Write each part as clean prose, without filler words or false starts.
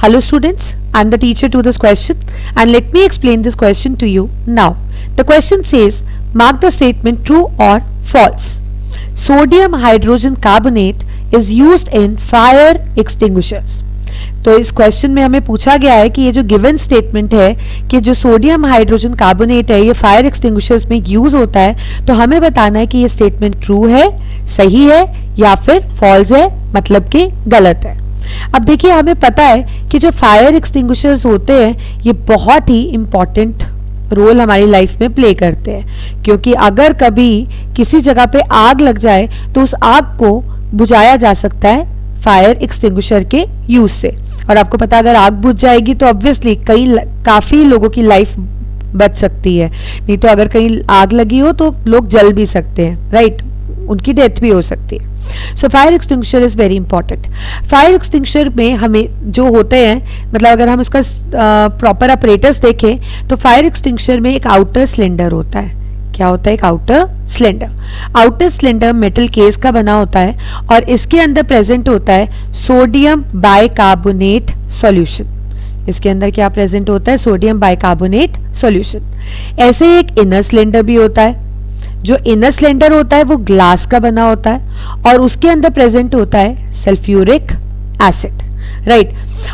Hello students, I am the teacher to this question and let me explain this question to you now. The question says, mark the statement true or false. Sodium hydrogen carbonate is used in fire extinguishers. तो इस question में हमें पूछा गया है कि ये जो गिवन स्टेटमेंट है कि जो सोडियम हाइड्रोजन कार्बोनेट है ये फायर एक्सटिंग्विशर्स में यूज होता है, तो हमें बताना है कि ये स्टेटमेंट ट्रू है, सही है या फिर फॉल्स है, मतलब कि गलत है। अब देखिए, हमें पता है कि जो फायर एक्सटिंग्विशर्स होते हैं ये बहुत ही इंपॉर्टेंट रोल हमारी लाइफ में प्ले करते हैं, क्योंकि अगर कभी किसी जगह पे आग लग जाए तो उस आग को बुझाया जा सकता है फायर एक्सटिंग्विशर के यूज से। और आपको पता है अगर आग बुझ जाएगी तो ऑब्वियसली काफी लोगों की लाइफ बच सकती है, नहीं तो अगर कहीं आग लगी हो तो लोग जल भी सकते हैं, राइट, उनकी डेथ भी हो सकती है। So fire extinguisher is very important. Fire extinguisher में हमें जो होते हैं, मतलब अगर हम इसका प्रॉपर अपरेटस देखें तो फायर एक्सटिंग्विशर में एक आउटर सिलेंडर होता है। क्या होता है? एक outer cylinder. Outer cylinder metal case का बना होता है और इसके अंदर प्रेजेंट होता है सोडियम बाइकार्बोनेट सॉल्यूशन। इसके अंदर क्या प्रेजेंट होता है? Sodium bicarbonate solution. ऐसे ही एक इनर सिलेंडर भी होता है। जो इनर सिलेंडर होता है वो ग्लास का बना होता है और उसके अंदर प्रेजेंट होता है सल्फ्यूरिक एसिड, राइट।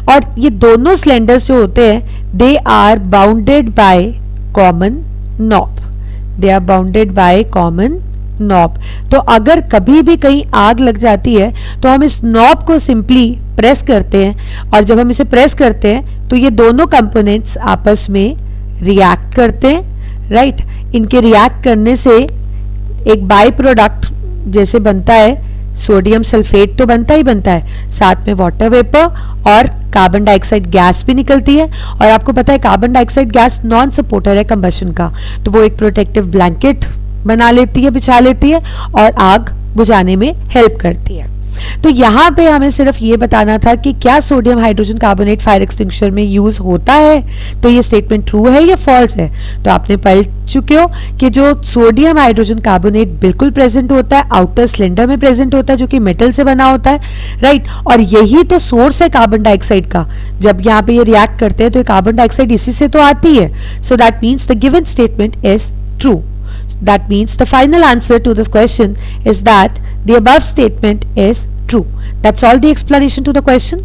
और ये दोनों सिलेंडर्स जो होते हैं they are bounded by common knob. They are bounded by common knob. तो अगर कभी भी कहीं आग लग जाती है तो हम इस नॉब को सिंपली प्रेस करते हैं और जब हम इसे प्रेस करते हैं तो ये दोनों कंपोनेंट्स आपस में रिएक्ट करते हैं, राइट। इनके रिएक्ट करने से एक बाई प्रोडक्ट जैसे बनता है सोडियम सल्फेट तो बनता ही बनता है, साथ में वाटर वेपर और कार्बन डाइऑक्साइड गैस भी निकलती है। और आपको पता है carbon dioxide gas non supporter है कंबशन का, तो वो एक प्रोटेक्टिव ब्लैंकेट बना लेती है, बिछा लेती है और आग बुझाने में हेल्प करती है। तो यहाँ पे हमें सिर्फ ये बताना था कि क्या sodium hydrogen carbonate fire extinguisher में यूज होता है, तो ये स्टेटमेंट ट्रू है या फॉल्स है। तो आपने पढ़ चुके हो कि जो सोडियम हाइड्रोजन कार्बोनेट बिल्कुल प्रेजेंट होता है, आउटर सिलेंडर में प्रेजेंट होता है जो कि मेटल से बना होता है, राइट। और यही तो सोर्स है कार्बन डाइऑक्साइड का। जब यहाँ पे ये रिएक्ट करते हैं तो कार्बन डाइऑक्साइड इसी से तो आती है। So that means the given statement is true. That means the final answer to this question is that the above statement is true. That's all the explanation to the question.